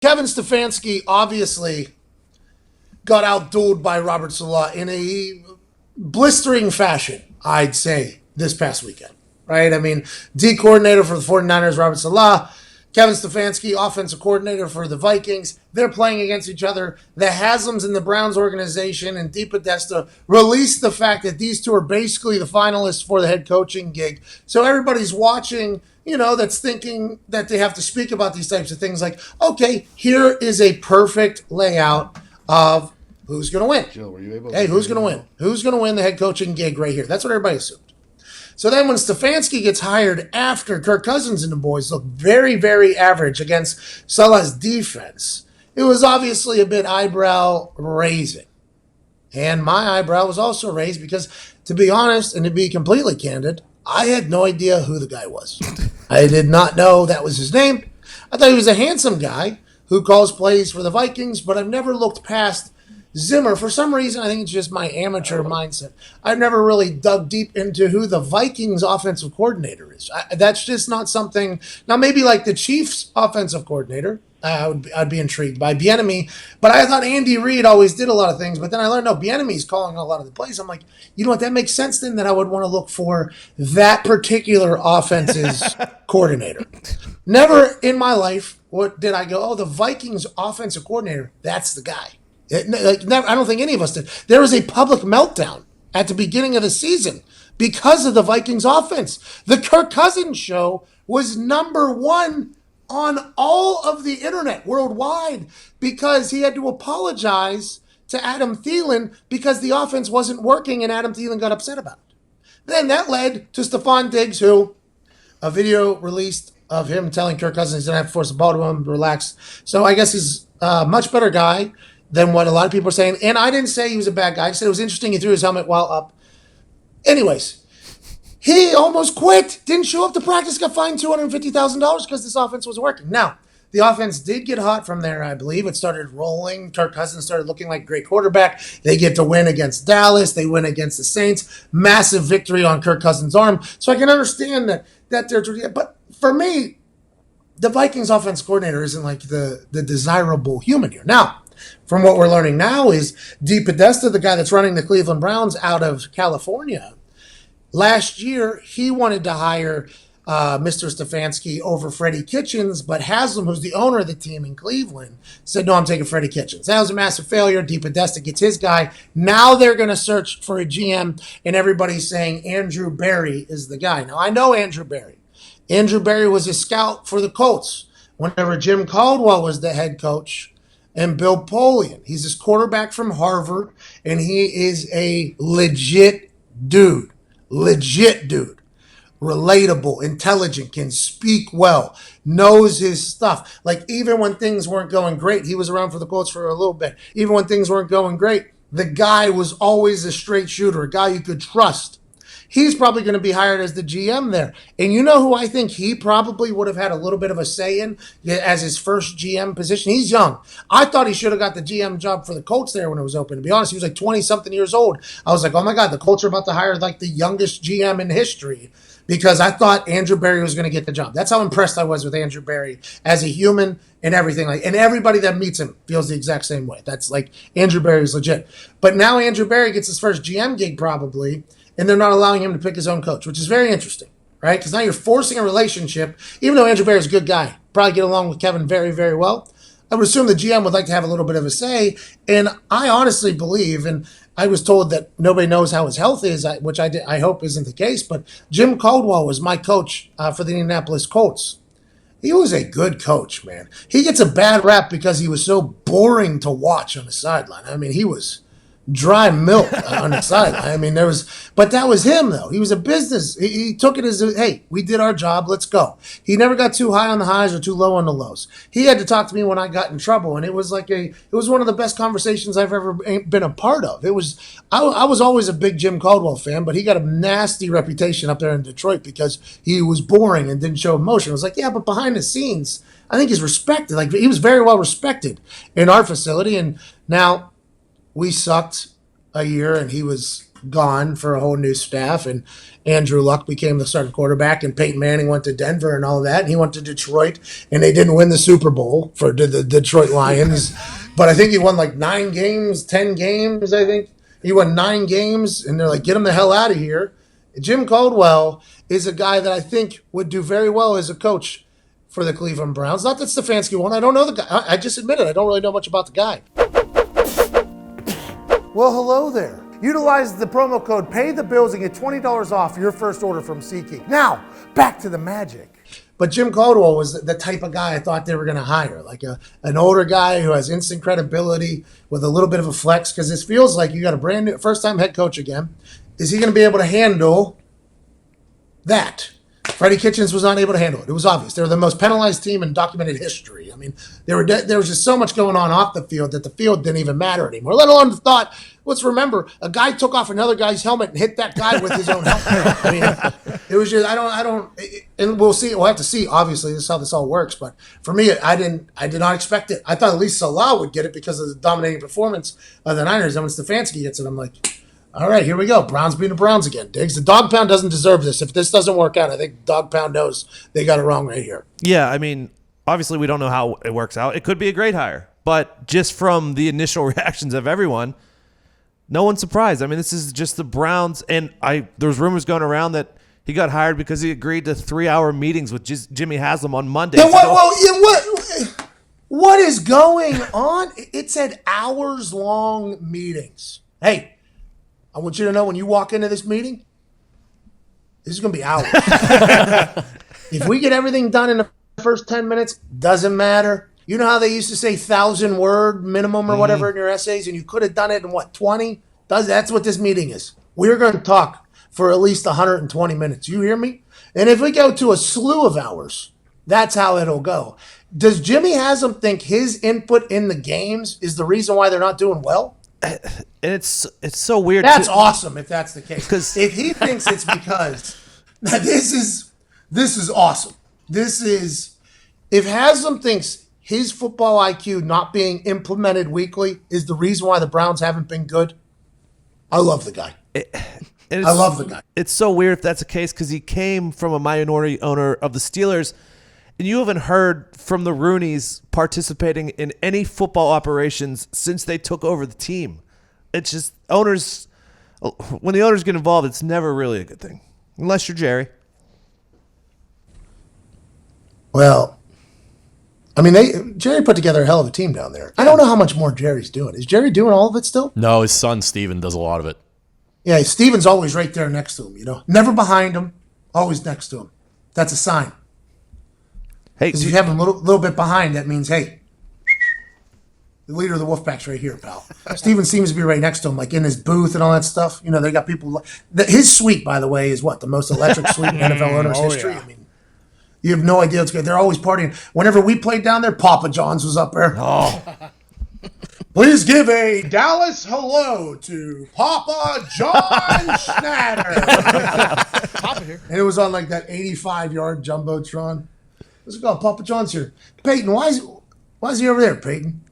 Kevin Stefanski obviously got outdueled by Robert Salah in a blistering fashion, I'd say, this past weekend. Right? I mean, D coordinator for the 49ers, Robert Salah, Kevin Stefanski, offensive coordinator for the Vikings. They're playing against each other. The Haslams in the Browns organization and Deep Podesta released the fact that these two are basically the finalists for the head coaching gig. So everybody's watching, that's thinking that they have to speak about these types of things like, okay, here is a perfect layout of who's going to win. Jill, were you able Hey, who's going to win? Who's going to win the head coaching gig right here? That's what everybody assumed. So then when Stefanski gets hired after Kirk Cousins and the boys look very, very average against Salah's defense, it was obviously a bit eyebrow raising. And my eyebrow was also raised because, to be honest and to be completely candid, I had no idea who the guy was. I did not know that was his name. I thought he was a handsome guy who calls plays for the Vikings, but I've never looked past Zimmer. For some reason, I think it's just my amateur mindset. I've never really dug deep into who the Vikings offensive coordinator is. That's just not something. Now, maybe like the Chiefs offensive coordinator, I'd be intrigued by Bieniemy. But I thought Andy Reid always did a lot of things. But then I learned, no, Bieniemy's calling a lot of the plays. I'm like, you know what? That makes sense then that I would want to look for that particular offense's coordinator. Never in my life did I go, oh, the Vikings offensive coordinator, that's the guy. I don't think any of us did. There was a public meltdown at the beginning of the season because of the Vikings offense. The Kirk Cousins show was number one on all of the internet worldwide because he had to apologize to Adam Thielen because the offense wasn't working and Adam Thielen got upset about it. Then that led to Stephon Diggs, who a video released of him telling Kirk Cousins he's going to have to force the ball to him, relax. So I guess he's a much better guy than what a lot of people are saying. And I didn't say he was a bad guy. I said it was interesting he threw his helmet while up. Anyways, he almost quit. Didn't show up to practice. Got fined $250,000 because this offense was working. Now, the offense did get hot from there, I believe. It started rolling. Kirk Cousins started looking like a great quarterback. They get to win against Dallas. They win against the Saints. Massive victory on Kirk Cousins' arm. So I can understand that they're... But for me, the Vikings offense coordinator isn't like the desirable human here. Now, from what we're learning now is Deep Podesta, the guy that's running the Cleveland Browns out of California. Last year, he wanted to hire Mr. Stefanski over Freddie Kitchens, but Haslam, who's the owner of the team in Cleveland, said, no, I'm taking Freddie Kitchens. That was a massive failure. Deep Podesta gets his guy. Now they're going to search for a GM, and everybody's saying Andrew Berry is the guy. Now, I know Andrew Berry. Andrew Berry was a scout for the Colts whenever Jim Caldwell was the head coach. And Bill Polian. He's this quarterback from Harvard, and he is a legit dude. Legit dude. Relatable, intelligent, can speak well, knows his stuff. Like, even when things weren't going great, he was around for the Colts for a little bit. Even when things weren't going great, the guy was always a straight shooter, a guy you could trust. He's probably going to be hired as the GM there. And you know who I think he probably would have had a little bit of a say in as his first GM position? He's young. I thought he should have got the GM job for the Colts there when it was open. To be honest, he was like 20-something years old. I was like, oh my God, the Colts are about to hire like the youngest GM in history because I thought Andrew Berry was going to get the job. That's how impressed I was with Andrew Berry as a human and everything. And everybody that meets him feels the exact same way. That's like, Andrew Berry is legit. But now Andrew Berry gets his first GM gig probably, and they're not allowing him to pick his own coach, which is very interesting, right? Because now you're forcing a relationship, even though Andrew Berry is a good guy, probably get along with Kevin very, very well. I would assume the GM would like to have a little bit of a say, and I honestly believe, and I was told that nobody knows how his health is, which I hope isn't the case, but Jim Caldwell was my coach for the Indianapolis Colts. He was a good coach, man. He gets a bad rap because he was so boring to watch on the sideline. I mean, he was dry milk on the sideline. I mean, but that was him though. He was a business. He took it as, hey, we did our job. Let's go. He never got too high on the highs or too low on the lows. He had to talk to me when I got in trouble, and it was one of the best conversations I've ever been a part of. I was always a big Jim Caldwell fan, but he got a nasty reputation up there in Detroit because he was boring and didn't show emotion. I was like, yeah, but behind the scenes, I think he's respected. Like, he was very well respected in our facility, and now we sucked a year, and he was gone for a whole new staff, and Andrew Luck became the starting quarterback, and Peyton Manning went to Denver and all of that, and he went to Detroit, and they didn't win the Super Bowl for the Detroit Lions, but I think he won like 9 games, 10 games, I think. He won 9 games, and they're like, get him the hell out of here. Jim Caldwell is a guy that I think would do very well as a coach for the Cleveland Browns. Not that Stefanski won. I don't know the guy. I just admit it. I don't really know much about the guy. Well, hello there. Utilize the promo code PAYTHEBILLS and get $20 off your first order from SeatGeek. Now, back to the magic. But Jim Caldwell was the type of guy I thought they were going to hire, like an older guy who has instant credibility with a little bit of a flex, because this feels like you got a brand new first-time head coach again. Is he going to be able to handle that? Freddie Kitchens was not able to handle it. It was obvious. They were the most penalized team in documented history. I mean, there was just so much going on off the field that the field didn't even matter anymore, let alone the thought. Let's remember, a guy took off another guy's helmet and hit that guy with his own helmet. I mean, it was just, and we'll see. We'll have to see, obviously, this is how this all works. But for me, I did not expect it. I thought at least Salah would get it because of the dominating performance of the Niners. And when Stefanski gets it, I'm like, all right, here we go. Browns being the Browns again. Diggs, the dog pound doesn't deserve this. If this doesn't work out, I think dog pound knows they got it wrong right here. Yeah, I mean, obviously we don't know how it works out. It could be a great hire. But just from the initial reactions of everyone, no one's surprised. I mean, this is just the Browns. And there's rumors going around that he got hired because he agreed to 3-hour meetings with Jimmy Haslam on Monday. Yeah, what is going on? It said hours-long meetings. Hey, I want you to know when you walk into this meeting, this is going to be hours. If we get everything done in the first 10 minutes, doesn't matter. You know how they used to say 1,000-word minimum or whatever in your essays, and you could have done it in, 20? That's what this meeting is. We're going to talk for at least 120 minutes. You hear me? And if we go to a slew of hours, that's how it'll go. Does Jimmy Haslam think his input in the games is the reason why they're not doing well? And it's so weird. That's awesome if that's the case. Because if he thinks it's because this is awesome. This is if Haslam thinks his football IQ not being implemented weekly is the reason why the Browns haven't been good. I love the guy. I love the guy. It's so weird if that's the case because he came from a minority owner of the Steelers. And you haven't heard from the Rooneys participating in any football operations since they took over the team. It's just owners, when the owners get involved, it's never really a good thing. Unless you're Jerry. Well, I mean, Jerry put together a hell of a team down there. I don't know how much more Jerry's doing. Is Jerry doing all of it still? No, his son, Steven, does a lot of it. Yeah, Steven's always right there next to him, Never behind him, always next to him. That's a sign. Hey, because you have him a little bit behind, that means, hey, the leader of the Wolfpack's right here, pal. Steven seems to be right next to him, like in his booth and all that stuff. They got people. His suite, by the way, is what? The most electric suite in NFL owners' history. Yeah. I mean, you have no idea what's good. They're always partying. Whenever we played down there, Papa John's was up there. Oh. Please give a Dallas hello to Papa John Schnatter. Papa here. And it was on like that 85-yard jumbotron. Let's go. Papa John's here. Peyton, why is he over there, Peyton?